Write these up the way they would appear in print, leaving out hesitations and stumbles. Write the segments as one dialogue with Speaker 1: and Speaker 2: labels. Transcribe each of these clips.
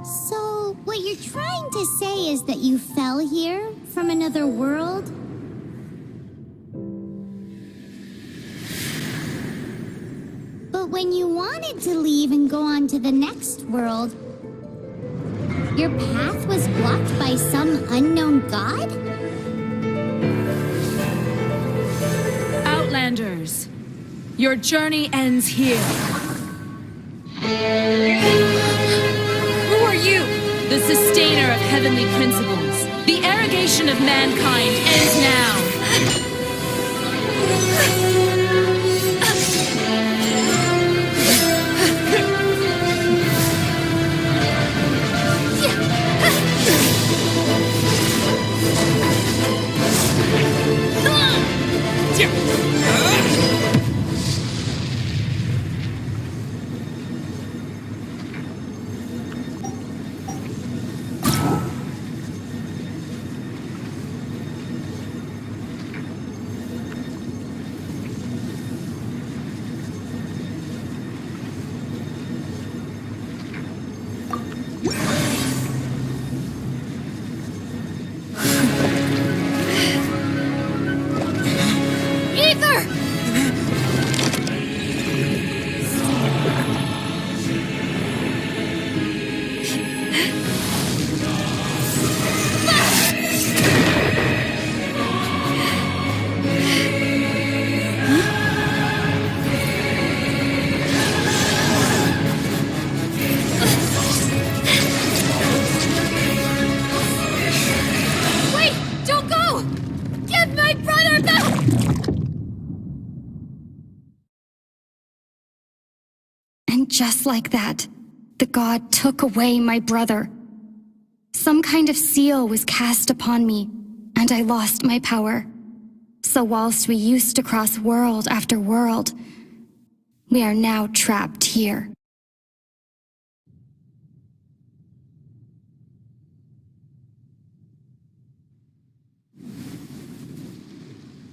Speaker 1: So, what you're trying to say is that you fell here from another world? But when you wanted to leave and go on to the next world, your path was blocked by some unknown god?
Speaker 2: Outlanders, your journey ends here. Who are you? The sustainer of heavenly principles. The arrogation of mankind ends now.
Speaker 3: Just like that, the god took away my brother. Some kind of seal was cast upon me, and I lost my power. So whilst we used to cross world after world, we are now trapped here.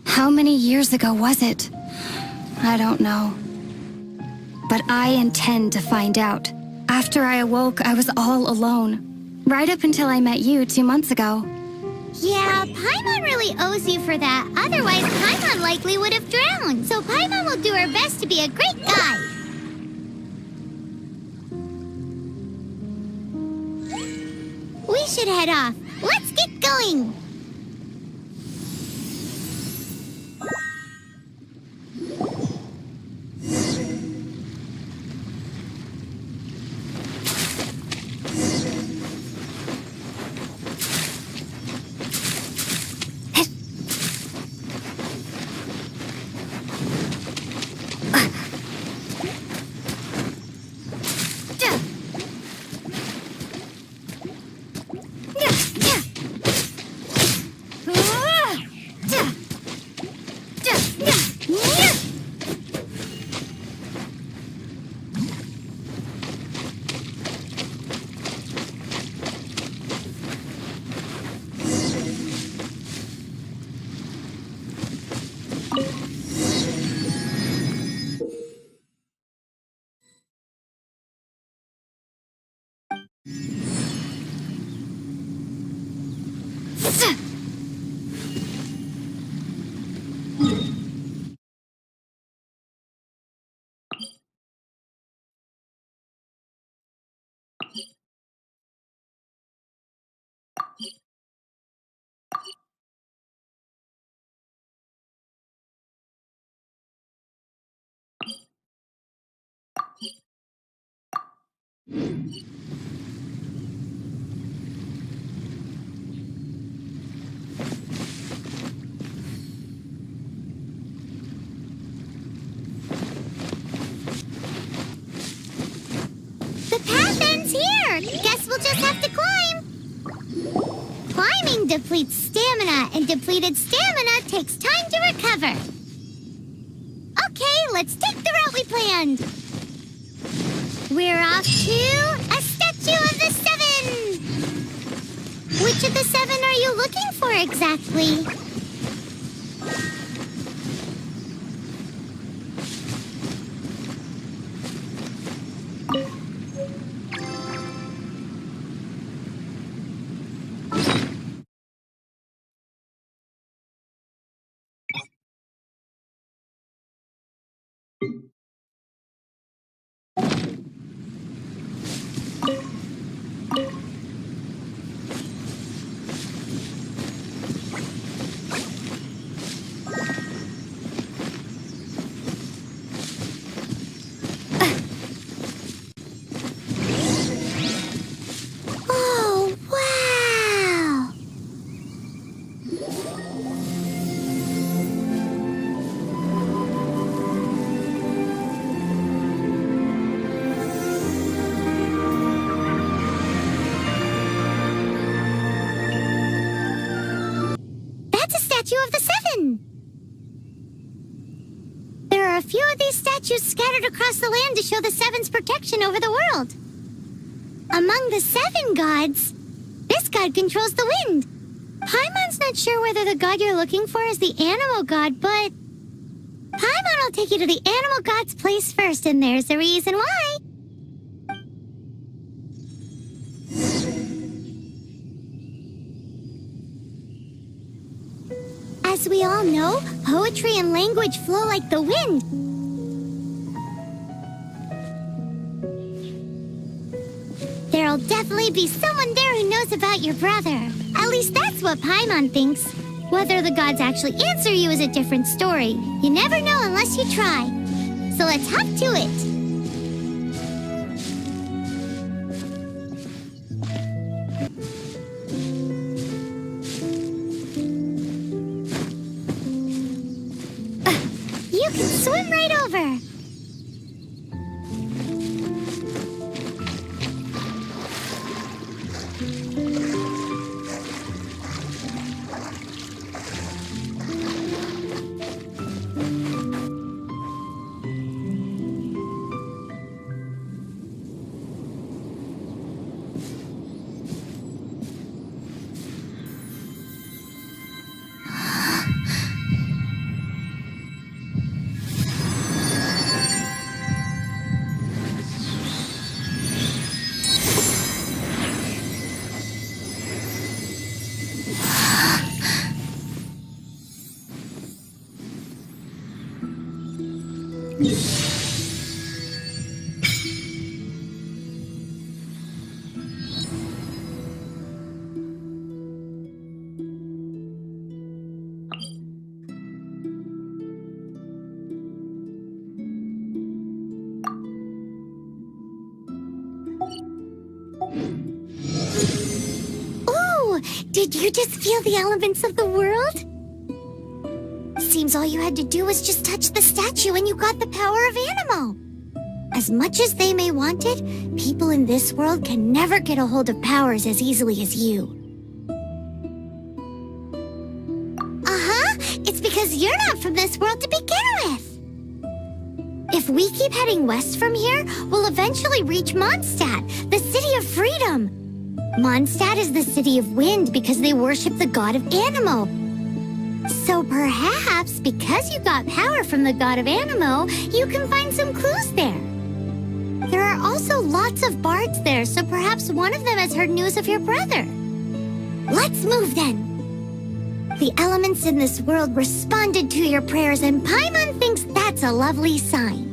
Speaker 3: How many years ago was it? I don't know. But I intend to find out. After I awoke, I was all alone. Right up until I met you 2 months ago.
Speaker 1: Yeah, Paimon really owes you for that. Otherwise, Paimon likely would have drowned. So Paimon will do her best to be a great guide. We should head off. Let's get going. The path ends here. Guess we'll just have to climb. Climbing depletes stamina, and depleted stamina takes time to recover. Okay, let's take the route we planned. We're off to a statue of the Seven. Which of the 7 are you looking for exactly? are a few of these statues scattered across the land to show the Seven's protection over the world. Among the 7 gods, this god controls the wind. Paimon's not sure whether the god you're looking for is the animal god, but Paimon will take you to the animal god's place first, and there's the reason why. As we all know, poetry and language flow like the wind. There'll definitely be someone there who knows about your brother. At least that's what Paimon thinks. Whether the gods actually answer you is a different story. You never know unless you try. So let's hop to it. You can swim right over. Did you just feel the elements of the world? Seems all you had to do was just touch the statue and you got the power of Animo. As much as they may want it, people in this world can never get a hold of powers as easily as you. It's because you're not from this world to begin with. If we keep heading west from here, we'll eventually reach Mondstadt, the city of freedom. Mondstadt is the city of wind because they worship the god of Animo. So perhaps, because you got power from the god of Animo, you can find some clues there. There are also lots of bards there, so perhaps one of them has heard news of your brother. Let's move then. The elements in this world responded to your prayers, and Paimon thinks that's a lovely sign.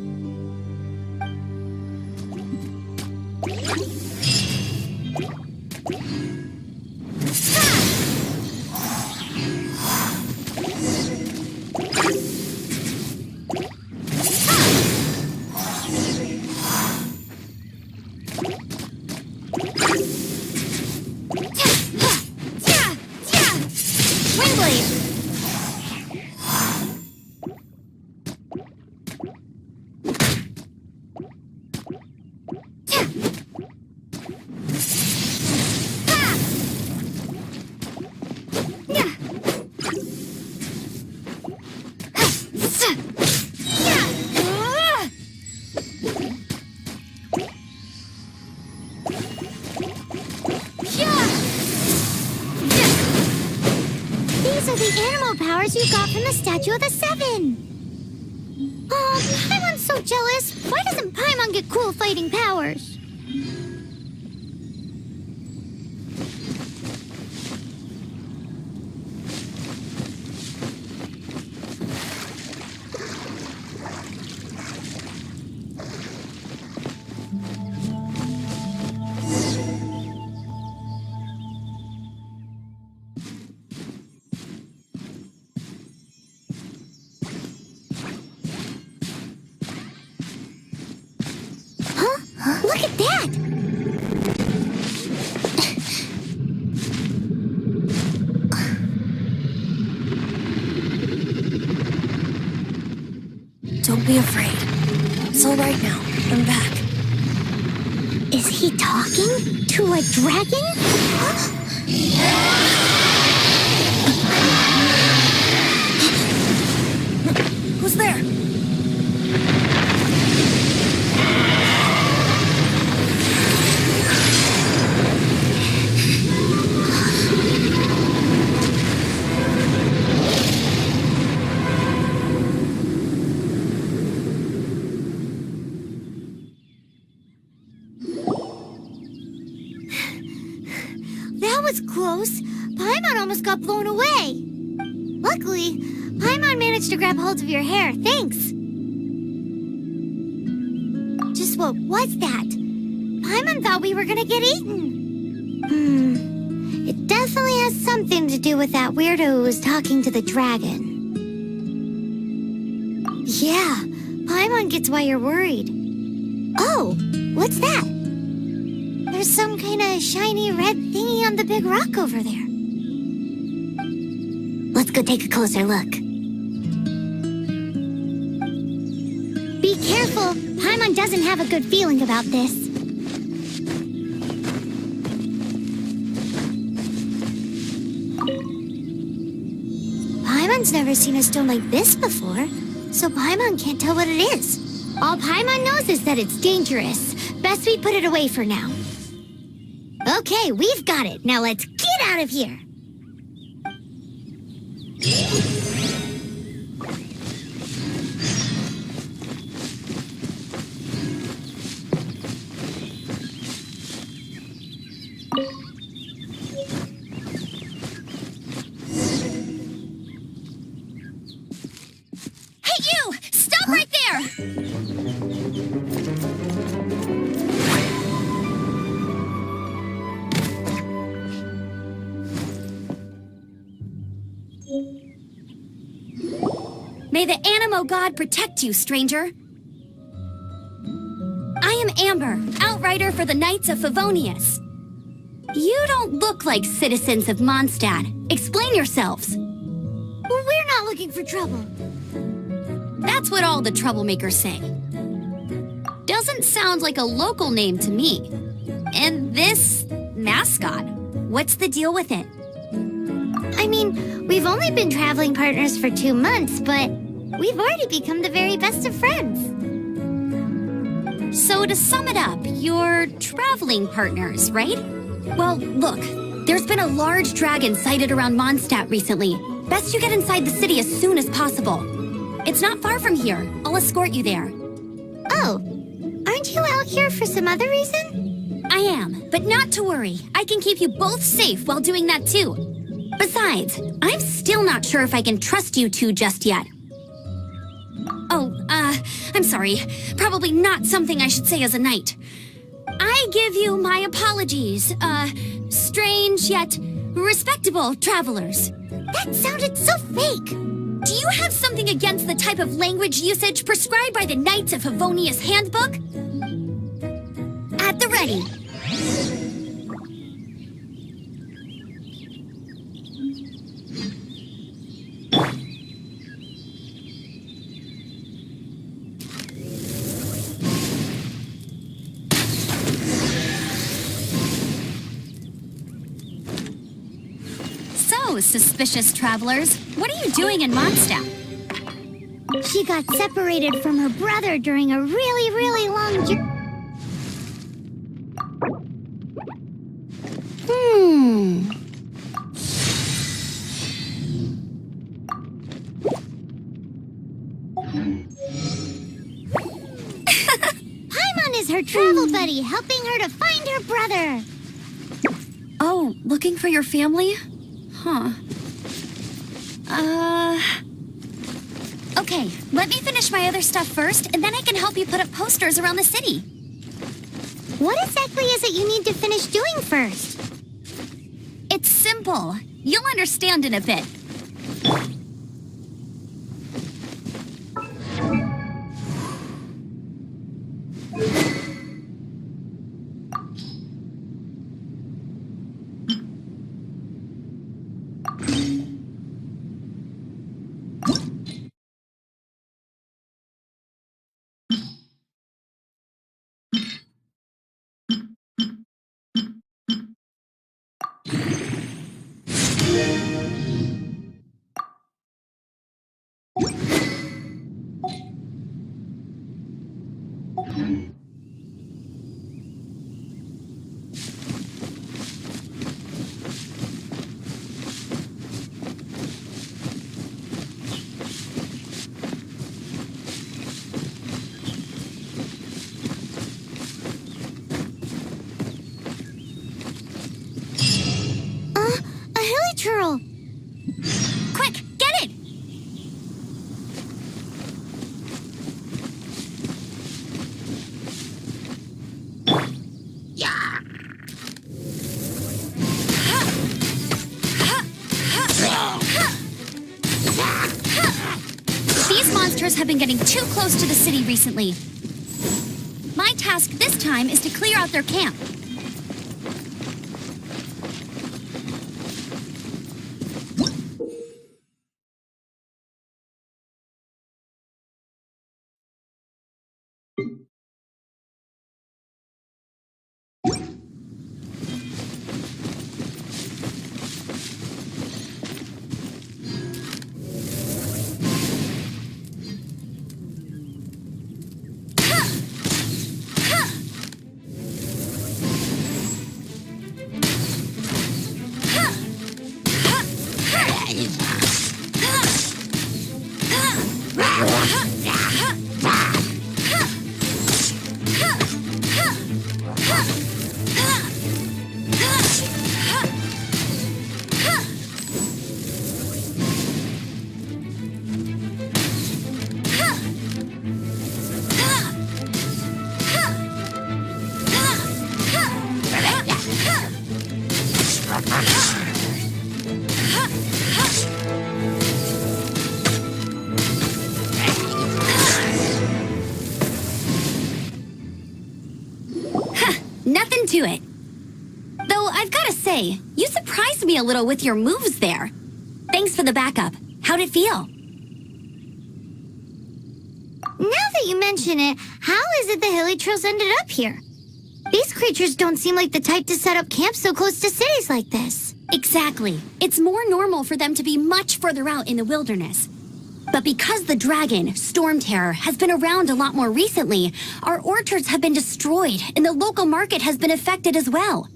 Speaker 1: You got from the Statue of the Seven. Oh, Paimon's so jealous. Why doesn't Paimon get cool fighting powers? Look at that!
Speaker 4: Don't be afraid. It's all right now. I'm back.
Speaker 1: Is he talking to a dragon?
Speaker 4: Who's there?
Speaker 1: was close. Paimon almost got blown away. Luckily, Paimon managed to grab hold of your hair. Thanks. Just what was that? Paimon thought we were gonna get eaten. It definitely has something to do with that weirdo who was talking to the dragon. Yeah, Paimon gets why you're worried. Oh, what's that? There's some kind of shiny red thingy on the big rock over there. Let's go take a closer look. Be careful. Paimon doesn't have a good feeling about this. Paimon's never seen a stone like this before, so Paimon can't tell what it is. All Paimon knows is that it's dangerous. Best we put it away for now. Okay, we've got it. Now let's get out of here.
Speaker 2: Hey, you! Stop right there! May the Animo God protect you, stranger. I am Amber, outrider for the Knights of Favonius. You don't look like citizens of Mondstadt. Explain yourselves.
Speaker 1: We're not looking for trouble.
Speaker 2: That's what all the troublemakers say. Doesn't sound like a local name to me. And this mascot, what's the deal with it?
Speaker 1: I mean, we've only been traveling partners for 2 months, but we've already become the very best of friends.
Speaker 2: So to sum it up, you're traveling partners, right? Well, look, there's been a large dragon sighted around Mondstadt recently. Best you get inside the city as soon as possible. It's not far from here. I'll escort you there.
Speaker 1: Oh, aren't you out here for some other reason?
Speaker 2: I am, but not to worry. I can keep you both safe while doing that too. Besides, I'm still not sure if I can trust you two just yet. Oh, I'm sorry. Probably not something I should say as a knight. I give you my apologies, strange yet respectable travelers.
Speaker 1: That sounded so fake.
Speaker 2: Do you have something against the type of language usage prescribed by the Knights of Favonius Handbook? At the ready. So, suspicious travelers, what are you doing in Mondstadt?
Speaker 1: She got separated from her brother during a really long journey. Paimon is her travel buddy, helping her to find her brother.
Speaker 2: Oh, looking for your family? Huh. Okay, let me finish my other stuff first, and then I can help you put up posters around the city.
Speaker 1: What exactly is it you need to finish doing first?
Speaker 2: It's simple. You'll understand in a bit. creatures have been getting too close to the city recently. My task this time is to clear out their camp. Nothing to it. Though I've got to say, you surprised me a little with your moves there. Thanks for the backup. How'd it feel?
Speaker 1: Now that you mention it, how is it the Hilichurls ended up here? These creatures don't seem like the type to set up camp so close to cities like this.
Speaker 2: Exactly. It's more normal for them to be much further out in the wilderness. But because the dragon, Stormterror, has been around a lot more recently, our orchards have been destroyed and the local market has been affected as well.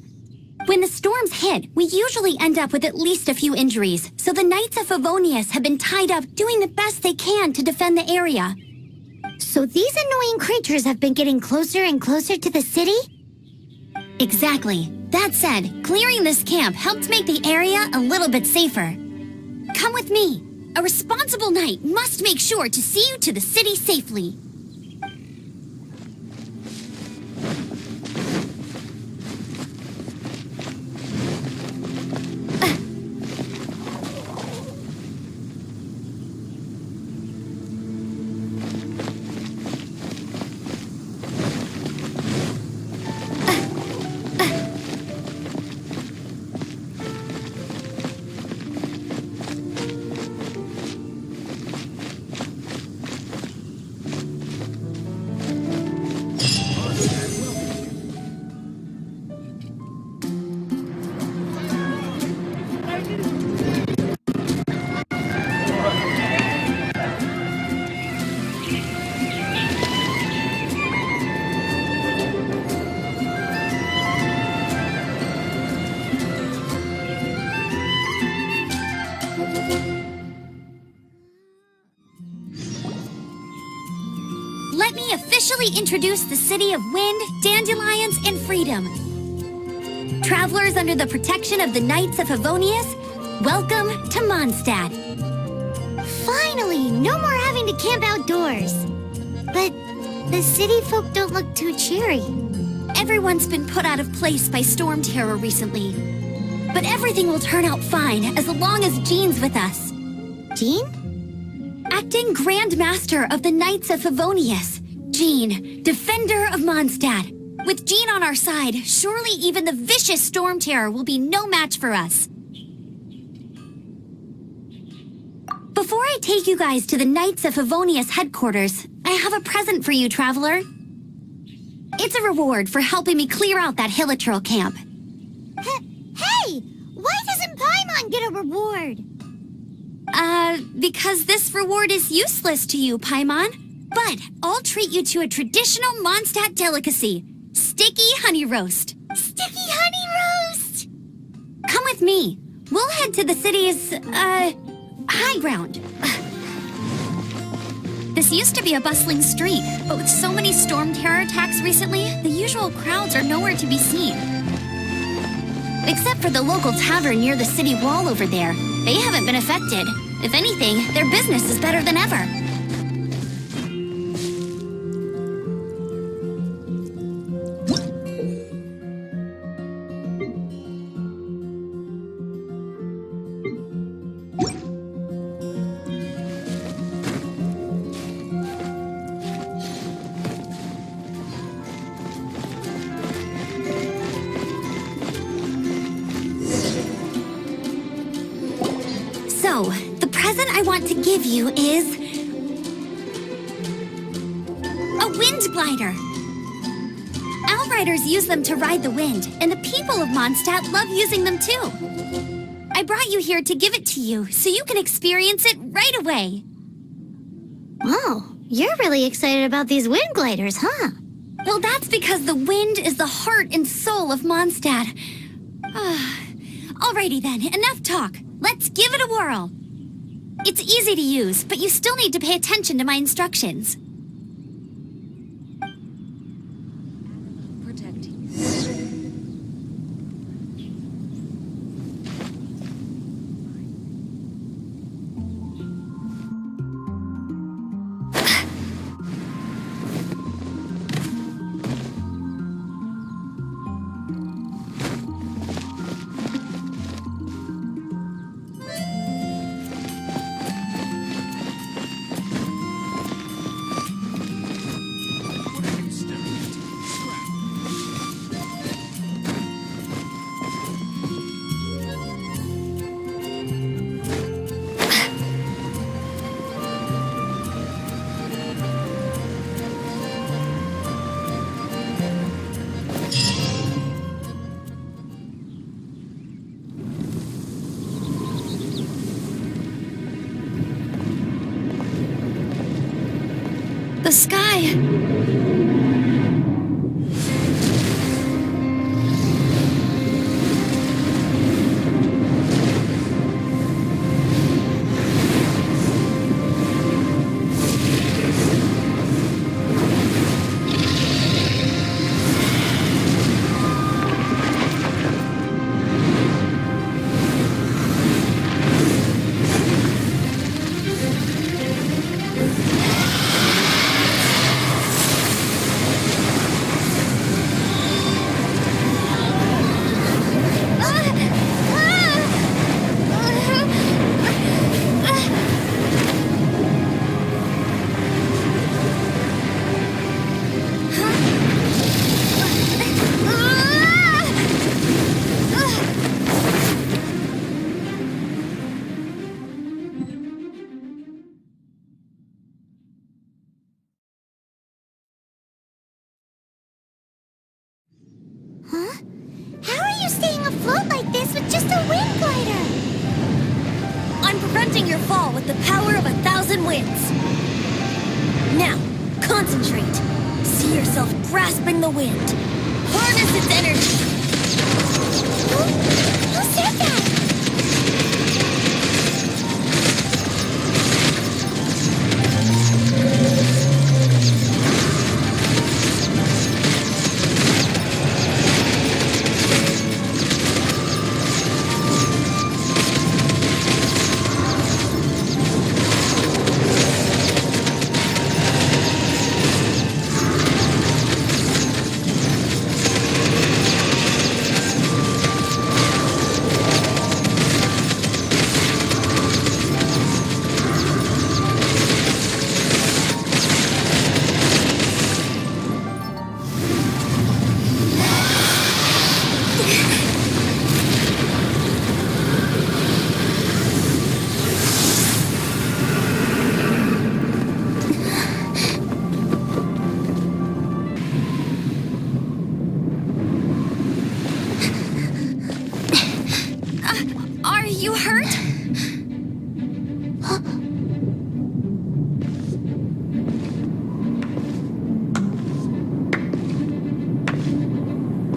Speaker 2: When the storms hit, we usually end up with at least a few injuries, so the Knights of Favonius have been tied up doing the best they can to defend the area.
Speaker 1: So these annoying creatures have been getting closer and closer to the city?
Speaker 2: Exactly. That said, clearing this camp helped make the area a little bit safer. Come with me. A responsible knight must make sure to see you to the city safely. Let me officially introduce the city of wind, dandelions, and freedom. Travelers under the protection of the Knights of Favonius, welcome to Mondstadt.
Speaker 1: Finally, no more having to camp outdoors. But the city folk don't look too cheery.
Speaker 2: Everyone's been put out of place by Stormterror recently. But everything will turn out fine as long as Jean's with us.
Speaker 1: Jean?
Speaker 2: Acting Grand Master of the Knights of Favonius, Jean, Defender of Mondstadt. With Jean on our side, surely even the vicious Stormterror will be no match for us. Before I take you guys to the Knights of Favonius headquarters, I have a present for you, Traveler. It's a reward for helping me clear out that Hilichurl camp.
Speaker 1: Hey! Why doesn't Paimon get a reward?
Speaker 2: Because this reward is useless to you, Paimon. But I'll treat you to a traditional Mondstadt delicacy, sticky honey roast.
Speaker 1: Sticky honey roast!
Speaker 2: Come with me. We'll head to the city's, high ground. This used to be a bustling street, but with so many Stormterror attacks recently, the usual crowds are nowhere to be seen. Except for the local tavern near the city wall over there. They haven't been affected. If anything, their business is better than ever. want to give you is a wind glider. Outriders use them to ride the wind, and the people of Mondstadt love using them too. I brought you here to give it to you, so you can experience it right away.
Speaker 1: Wow, you're really excited about these wind gliders, huh?
Speaker 2: Well, that's because the wind is the heart and soul of Mondstadt. Alrighty then, enough talk. Let's give it a whirl. It's easy to use, but you still need to pay attention to my instructions. The sky.
Speaker 1: Huh? How are you staying afloat like this with just a wind glider?
Speaker 4: I'm preventing your fall with the power of 1,000 winds. Now, concentrate. See yourself grasping the wind. Harness its energy.
Speaker 1: Who said that?
Speaker 2: You hurt?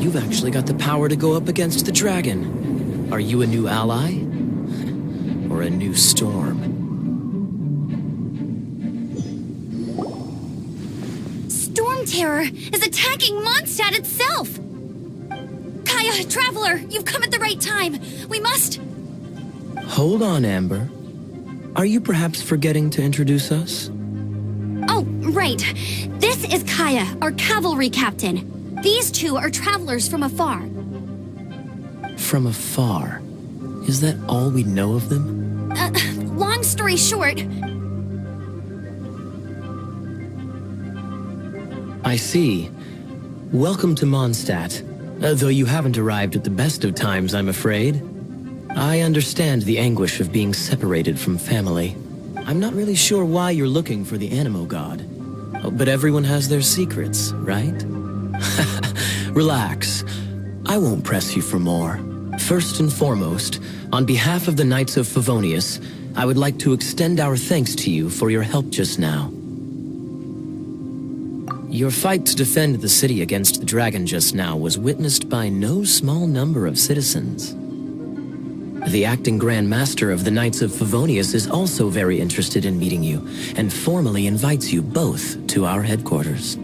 Speaker 5: You've actually got the power to go up against the dragon. Are you a new ally? Or a new storm?
Speaker 2: Stormterror is attacking Mondstadt itself! Kaeya, Traveler, you've come at the right time. We must...
Speaker 5: Hold on, Amber. Are you perhaps forgetting to introduce us?
Speaker 2: Oh, right. This is Kaeya, our cavalry captain. These two are travelers from afar.
Speaker 5: From afar? Is that all we know of them?
Speaker 2: Long story short...
Speaker 5: I see. Welcome to Mondstadt. Though you haven't arrived at the best of times, I'm afraid. I understand the anguish of being separated from family. I'm not really sure why you're looking for the Animo God. Oh, but everyone has their secrets, right? Relax. I won't press you for more. First and foremost, on behalf of the Knights of Favonius, I would like to extend our thanks to you for your help just now. Your fight to defend the city against the dragon just now was witnessed by no small number of citizens. The acting Grand Master of the Knights of Favonius is also very interested in meeting you, and formally invites you both to our headquarters.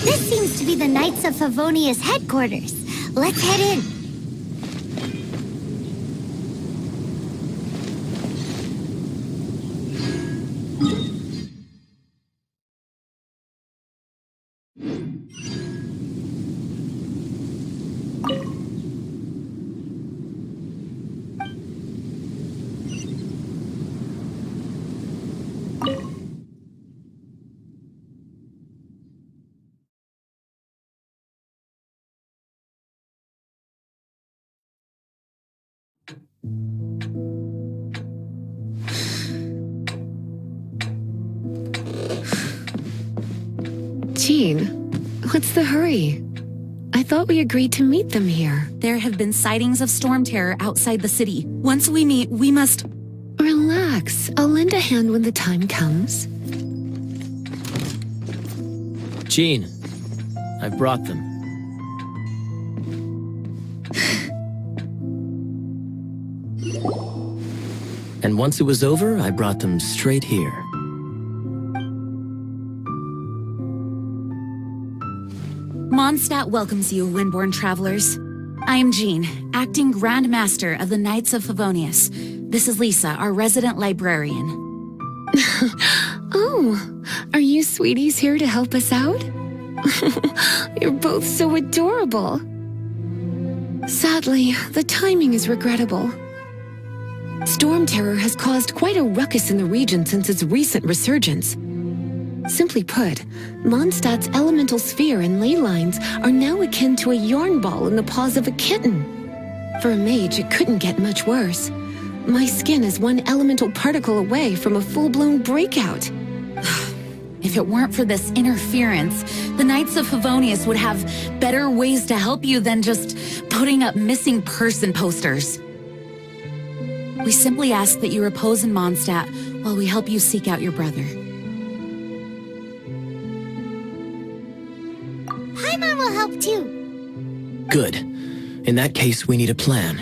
Speaker 1: This seems to be the Knights of Favonius headquarters. Let's head in.
Speaker 6: Jean, what's the hurry? I thought we agreed to meet them here.
Speaker 2: There have been sightings of Stormterror outside the city. Once we meet, we must...
Speaker 6: Relax. I'll lend a hand when the time comes.
Speaker 5: Jean, I've brought them. And once it was over, I brought them straight here.
Speaker 2: Mondstadt welcomes you, Windborn travelers. I am Jean, acting Grand Master of the Knights of Favonius. This is Lisa, our resident librarian.
Speaker 6: Oh, are you sweeties here to help us out? You're both so adorable. Sadly, the timing is regrettable. Stormterror has caused quite a ruckus in the region since its recent resurgence. Simply put, Mondstadt's elemental sphere and ley lines are now akin to a yarn ball in the paws of a kitten. For a mage, it couldn't get much worse. My skin is one elemental particle away from a full-blown breakout.
Speaker 2: If it weren't for this interference, the Knights of Favonius would have better ways to help you than just putting up missing person posters. We simply ask that you repose in Mondstadt while we help you seek out your brother.
Speaker 1: Paimon will help too.
Speaker 5: Good. In that case, we need a plan.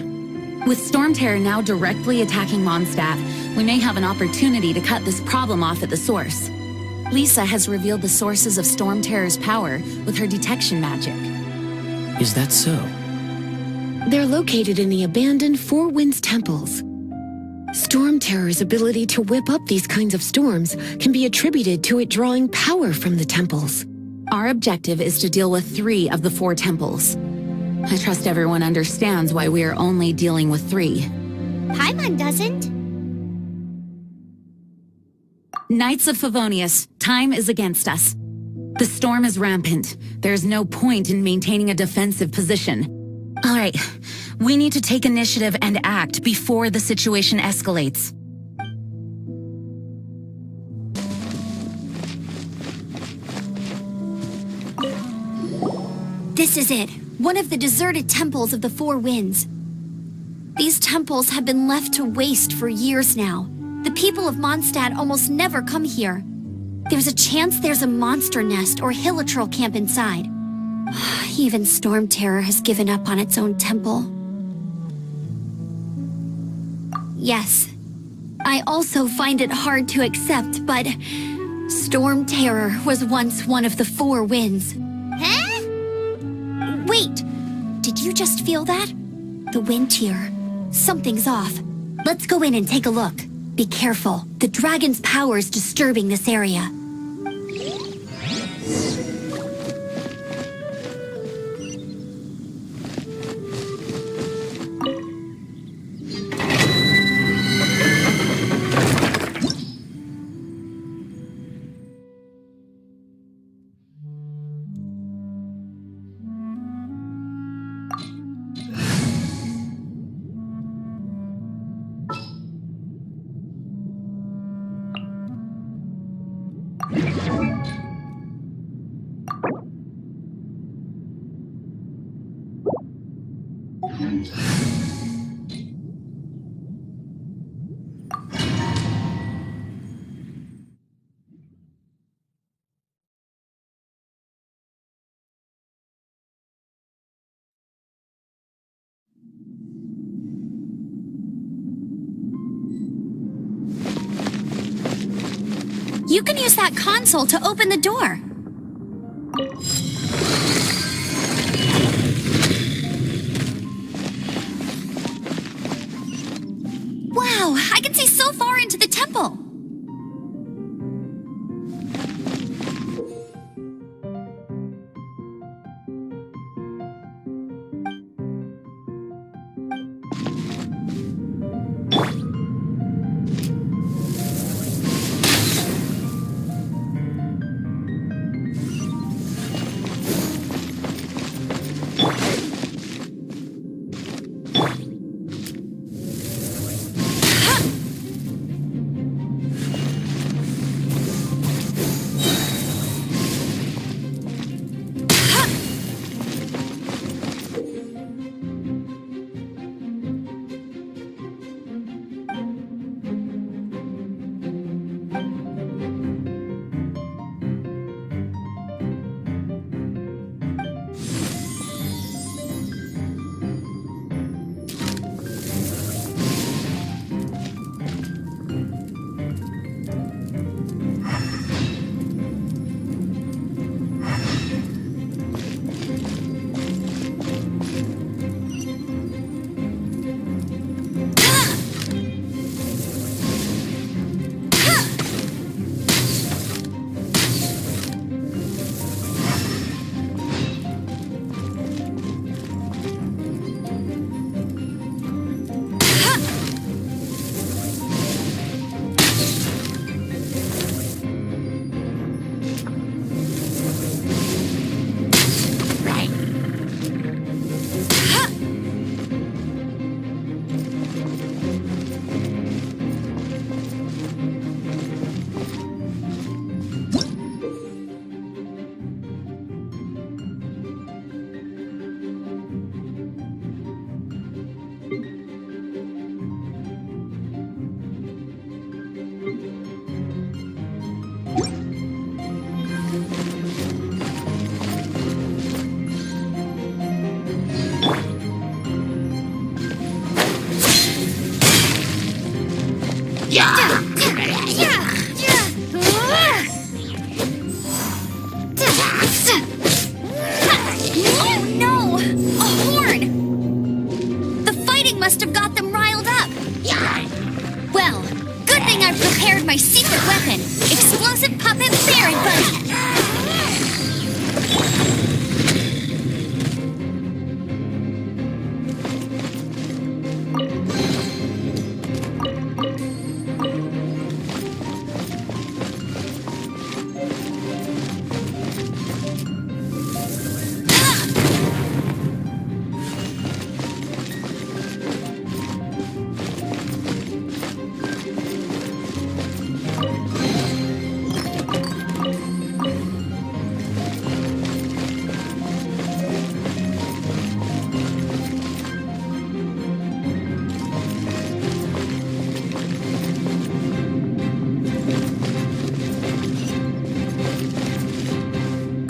Speaker 2: With Stormterror now directly attacking Mondstadt, we may have an opportunity to cut this problem off at the source. Lisa has revealed the sources of Stormterror's power with her detection magic.
Speaker 5: Is that so?
Speaker 6: They're located in the abandoned Four Winds temples. Stormterror's ability to whip up these kinds of storms can be attributed to it drawing power from the temples.
Speaker 2: Our objective is to deal with 3 of the 4 temples. I trust everyone understands why we are only dealing with 3.
Speaker 1: Paimon doesn't.
Speaker 2: Knights of Favonius, time is against us. The storm is rampant. There's no point in maintaining a defensive position. All right, we need to take initiative and act before the situation escalates.
Speaker 1: This is it. One of the deserted temples of the Four Winds. These temples have been left to waste for years now. The people of Mondstadt almost never come here.
Speaker 2: There's a chance there's a monster nest or Hilichurl camp inside. Even Stormterror has given up on its own temple. Yes, I also find it hard to accept, but Stormterror was once one of the 4 winds.
Speaker 1: Huh?
Speaker 2: Wait, did you just feel that? The wind here. Something's off. Let's go in and take a look. Be careful. The dragon's power is disturbing this area. You can use that console to open the door. Wow, I can see so far into the temple. Must have got them riled up. Well, good thing I've prepared my secret weapon, explosive puppet fairy buddy.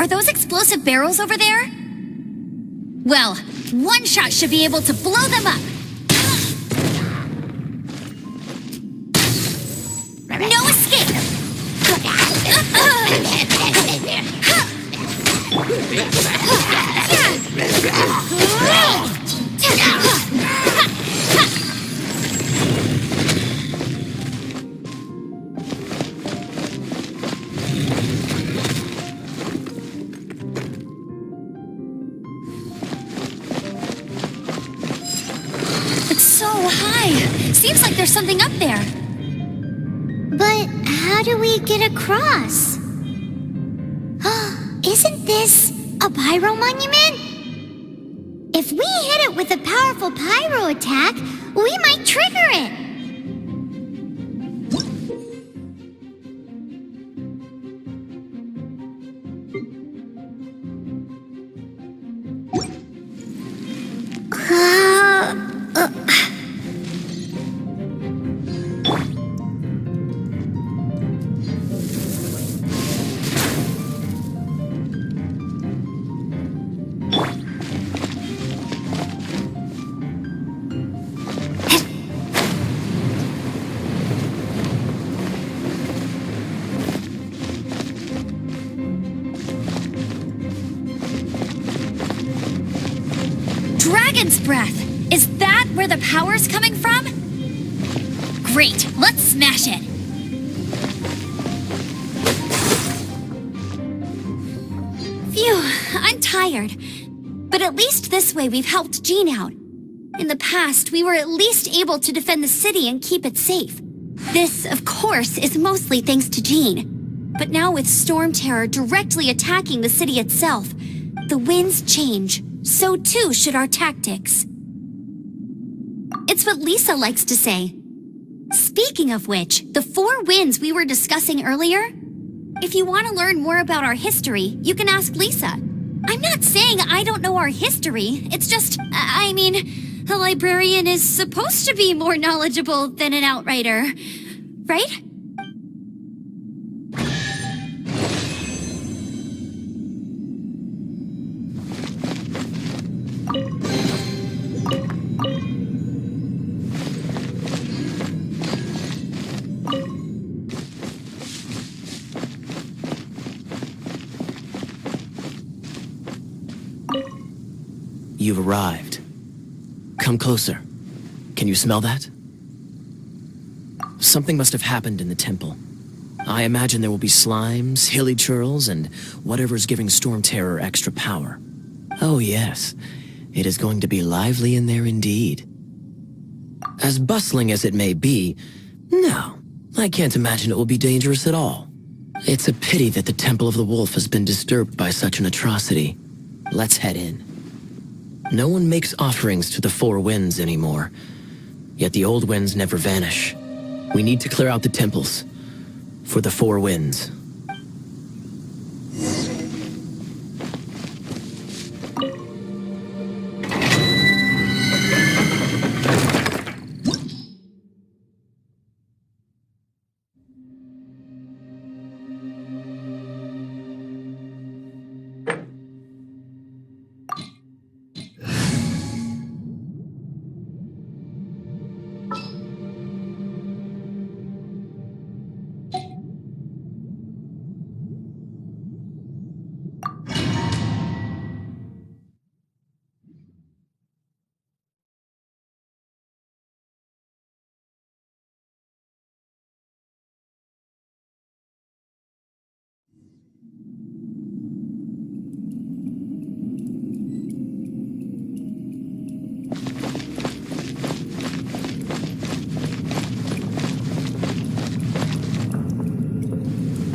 Speaker 2: those explosive barrels over there? Well, one shot should be able to blow them up. No escape! It's so high. Seems like there's something up there.
Speaker 1: But how do we get across? Isn't this a pyro monument? If we hit it with a powerful pyro attack, we might trigger it.
Speaker 2: Dragon's breath! Is that where the power's coming from? Great, let's smash it! Phew, I'm tired. But at least this way we've helped Jean out. In the past, we were at least able to defend the city and keep it safe. This, of course, is mostly thanks to Jean. But now with Stormterror directly attacking the city itself, the winds change. So too should our tactics. It's what Lisa likes to say. Speaking of which, the 4 winds we were discussing earlier, if you want to learn more about our history, you can ask Lisa. I'm not saying I don't know our history, it's just, I mean, a librarian is supposed to be more knowledgeable than an outrider, right?
Speaker 5: You've arrived. Come closer. Can you smell that? Something must have happened in the temple. I imagine there will be slimes, Hilichurls, and whatever's giving Stormterror extra power. Oh yes, it is going to be lively in there indeed. As bustling as it may be, no, I can't imagine it will be dangerous at all. It's a pity that the Temple of the Wolf has been disturbed by such an atrocity. Let's head in. No one makes offerings to the 4 winds anymore, yet the old winds never vanish. We need to clear out the temples for the 4 winds.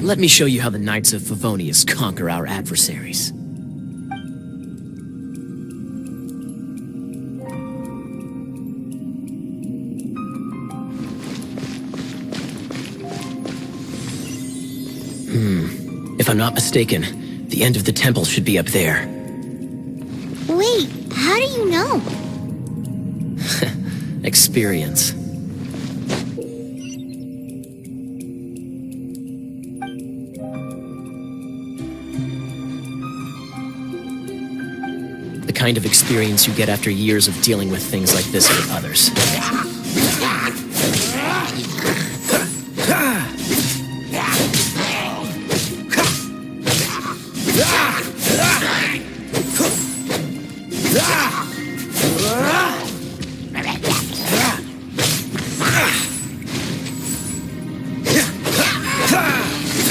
Speaker 5: Let me show you how the Knights of Favonius conquer our adversaries. If I'm not mistaken, the end of the temple should be up there.
Speaker 1: Wait, how do you know?
Speaker 5: Experience. The kind of experience you get after years of dealing with things like this with others.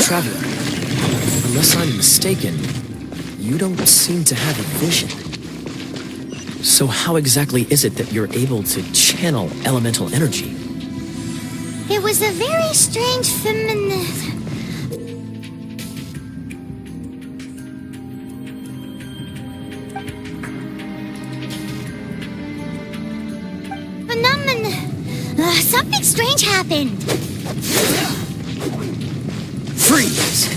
Speaker 5: Traveler, unless I'm mistaken, you don't seem to have a vision. So how exactly is it that you're able to channel elemental energy?
Speaker 1: It was a very strange phenomenon. Something strange happened.
Speaker 5: Freeze!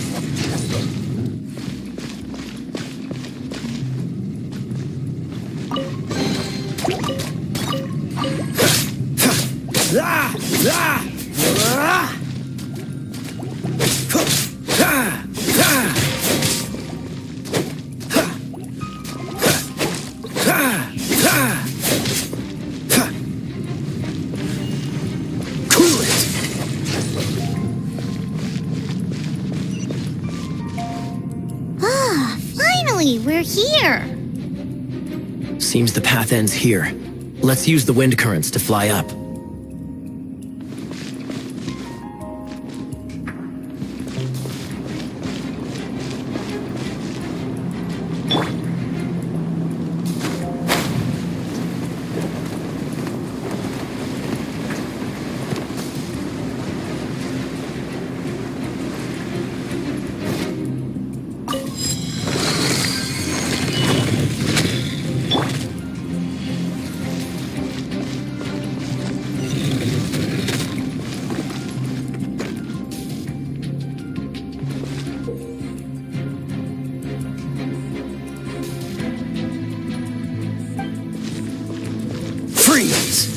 Speaker 1: We're here.
Speaker 5: Seems the path ends here. Let's use the wind currents to fly up. Freeze!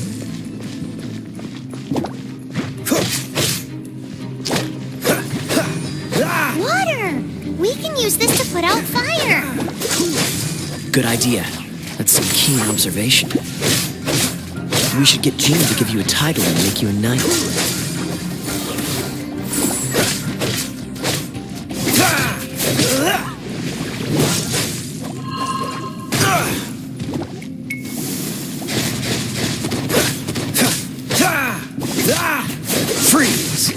Speaker 1: Water! We can use this to put out fire.
Speaker 5: Good idea. That's some keen observation. We should get Jean to give you a title and make you a knight. Freeze!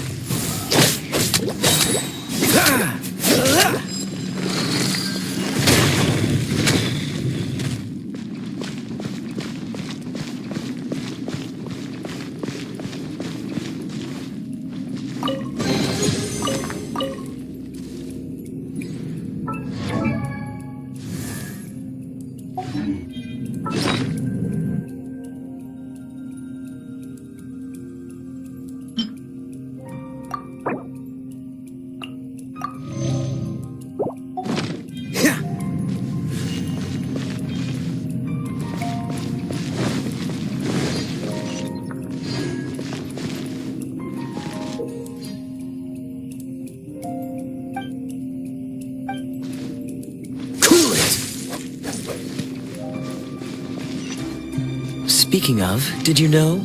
Speaker 5: Speaking of, did you know?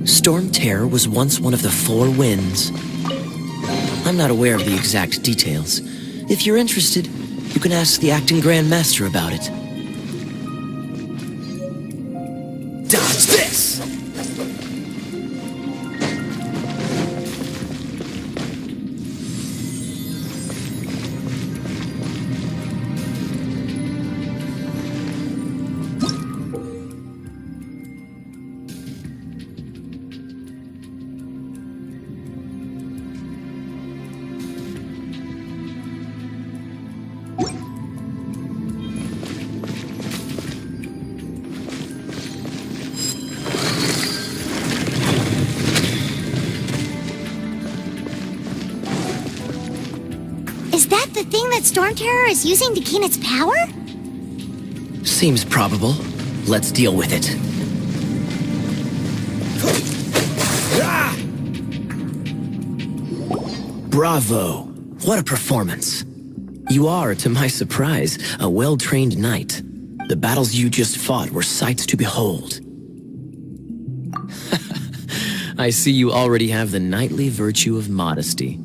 Speaker 5: Stormterror was once one of the Four Winds. I'm not aware of the exact details. If you're interested, you can ask the acting Grand Master about it. Dodge this!
Speaker 1: Is that the thing that Stormterror is using to gain its power?
Speaker 5: Seems probable. Let's deal with it. Bravo! What a performance. You are, to my surprise, a well-trained knight. The battles you just fought were sights to behold. I see you already have the knightly virtue of modesty.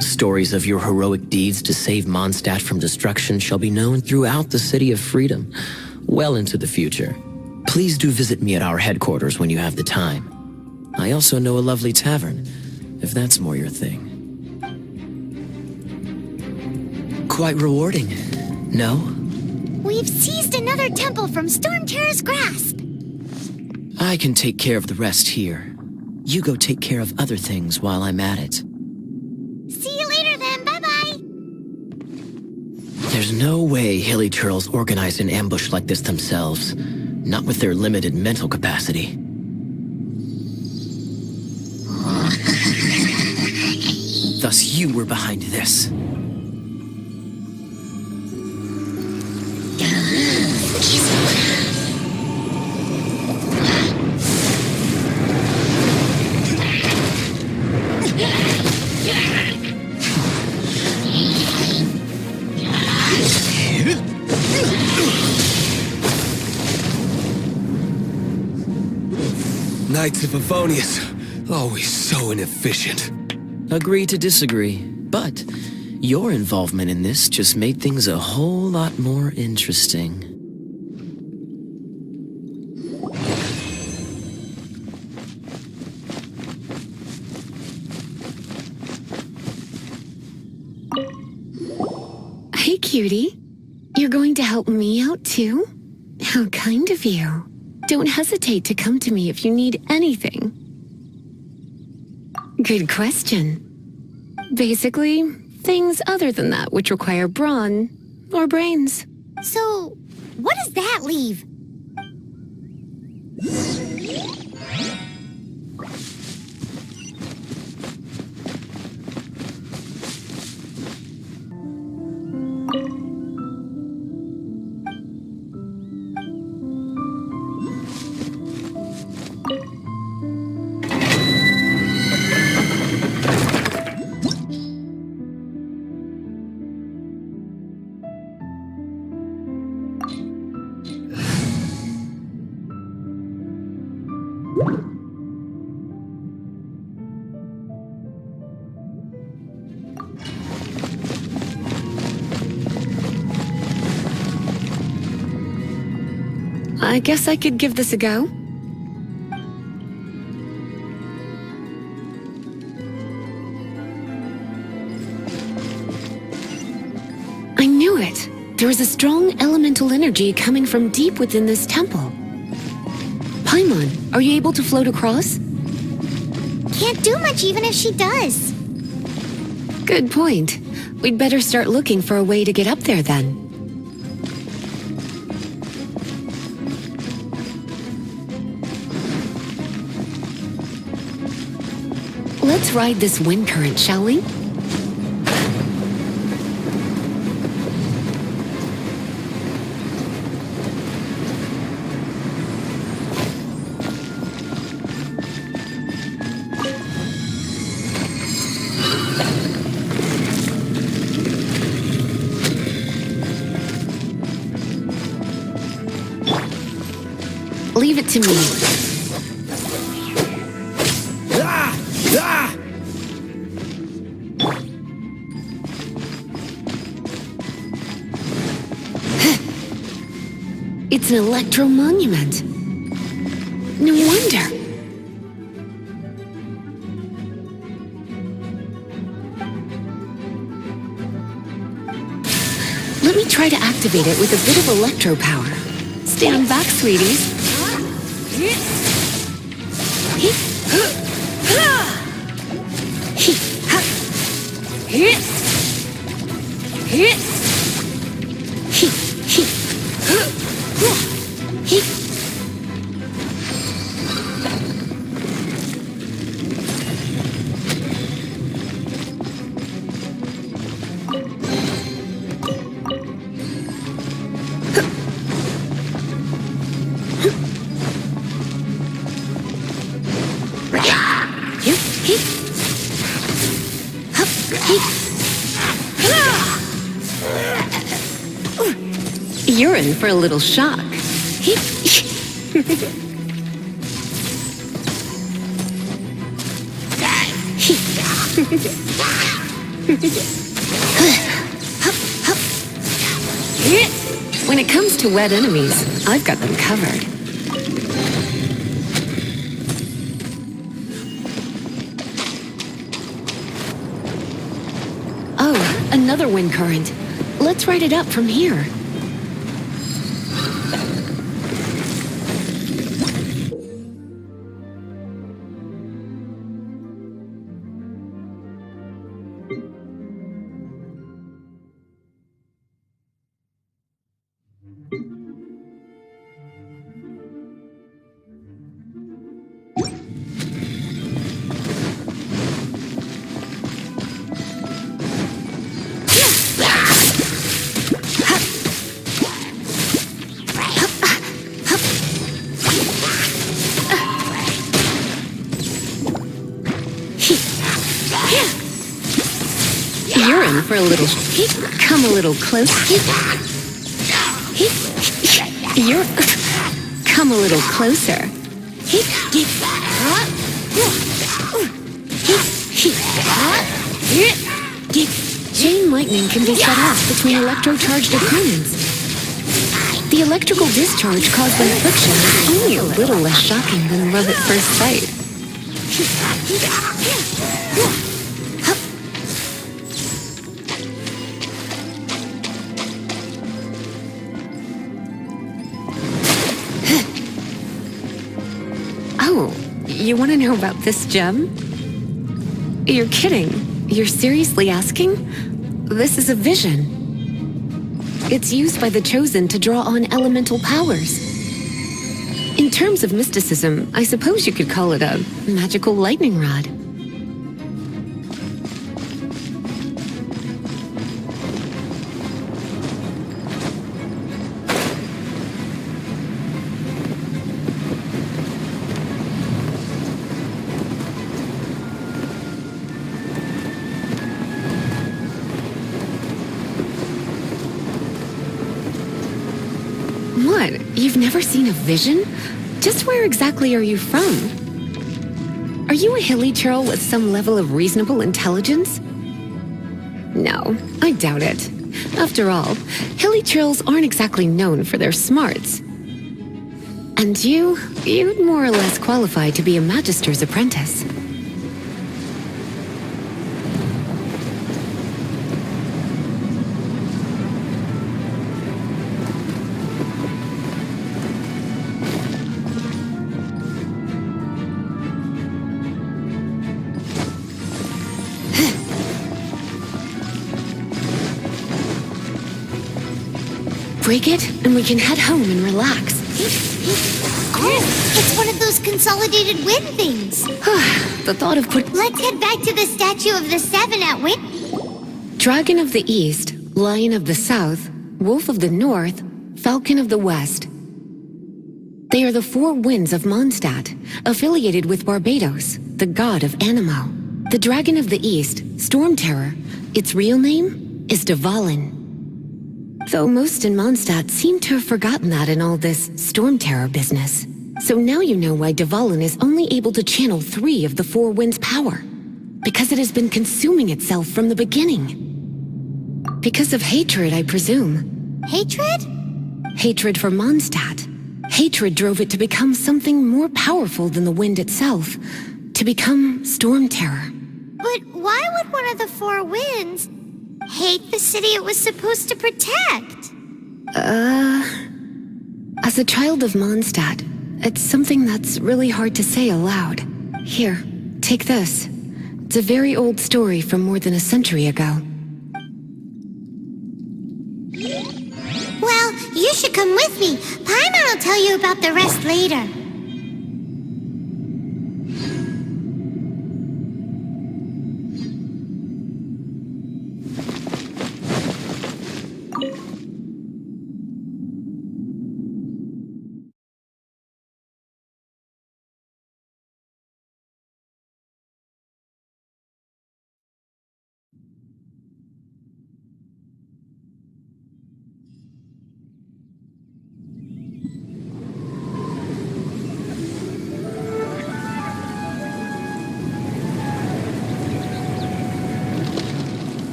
Speaker 5: Stories of your heroic deeds to save Mondstadt from destruction shall be known throughout the City of Freedom, well into the future. Please do visit me at our headquarters when you have the time. I also know a lovely tavern, if that's more your thing. Quite rewarding, no?
Speaker 1: We've seized another temple from Stormterror's grasp.
Speaker 5: I can take care of the rest here. You go take care of other things while I'm at it.
Speaker 1: See you later then, bye-bye.
Speaker 5: There's no way Hilichurls organized an ambush like this themselves, not with their limited mental capacity. Thus you were behind this.
Speaker 7: Knights of Favonius, always so inefficient.
Speaker 5: Agree to disagree, but your involvement in this just made things a whole lot more interesting.
Speaker 6: Hey, cutie. You're going to help me out, too? How kind of you. Don't hesitate to come to me if you need anything. Good question. Basically, things other than that which require brawn or brains.
Speaker 1: So, what does that leave?
Speaker 6: I guess I could give this a go. I knew it! There is a strong elemental energy coming from deep within this temple. Paimon, are you able to float across?
Speaker 1: Can't do much even if she does.
Speaker 6: Good point. We'd better start looking for a way to get up there then. Let's ride this wind current, shall we? Leave it to me. It's an electro monument. No wonder. Let me try to activate it with a bit of electro power. Stand back, sweeties. You're in for a little shock. When it comes to wet enemies, I've got them covered. Oh, another wind current. Let's ride it up from here. You're in for a little... Come a little close. You're... Come a little closer. Chain lightning can be set off between electro-charged opponents. The electrical discharge caused by friction is only a little less shocking than love at first sight. Oh, you want to know about this gem? You're kidding. You're seriously asking? This is a vision. It's used by the Chosen to draw on elemental powers. In terms of mysticism, I suppose you could call it a magical lightning rod. What? You've never seen a vision? Just where exactly are you from? Are you a Hilichurl with some level of reasonable intelligence? No, I doubt it. After all, Hilichurls aren't exactly known for their smarts. And you'd more or less qualify to be a Magister's apprentice. Break it, and we can head home and relax.
Speaker 1: Oh, it's one of those consolidated wind things.
Speaker 6: The thought of
Speaker 1: Let's head back to the Statue of the Seven at Wind.
Speaker 6: Dragon of the East, Lion of the South, Wolf of the North, Falcon of the West. They are the four winds of Mondstadt, affiliated with Barbados, the god of Animo. The Dragon of the East, Stormterror, its real name is Dvalin. Though most in Mondstadt seem to have forgotten that in all this Stormterror business. So now you know why Dvalin is only able to channel 3 of the four winds' power. Because it has been consuming itself from the beginning. Because of hatred, I presume.
Speaker 1: Hatred?
Speaker 6: Hatred for Mondstadt. Hatred drove it to become something more powerful than the wind itself. To become Stormterror.
Speaker 1: But why would one of the four winds hate the city it was supposed to protect?
Speaker 6: As a child of Mondstadt, it's something that's really hard to say aloud. Here, take this. It's a very old story from more than a century ago.
Speaker 1: Well, you should come with me. Paimon will tell you about the rest later.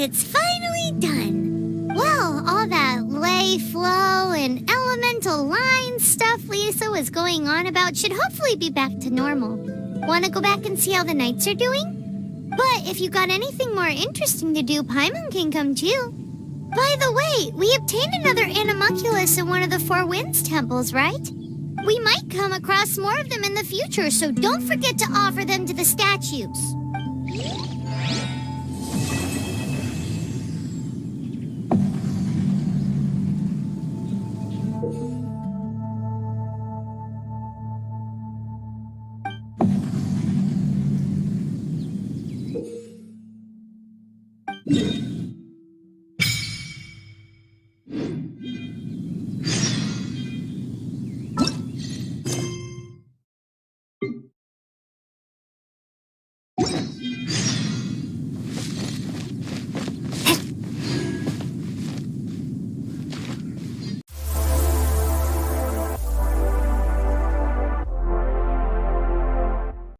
Speaker 1: it's finally done. Well, all that lay, flow, and elemental line stuff Lisa was going on about should hopefully be back to normal. Want to go back and see how the knights are doing? But if you got anything more interesting to do, Paimon can come too. By the way, we obtained another animalculus in one of the Four Winds temples, right? We might come across more of them in the future, so don't forget to offer them to the statues.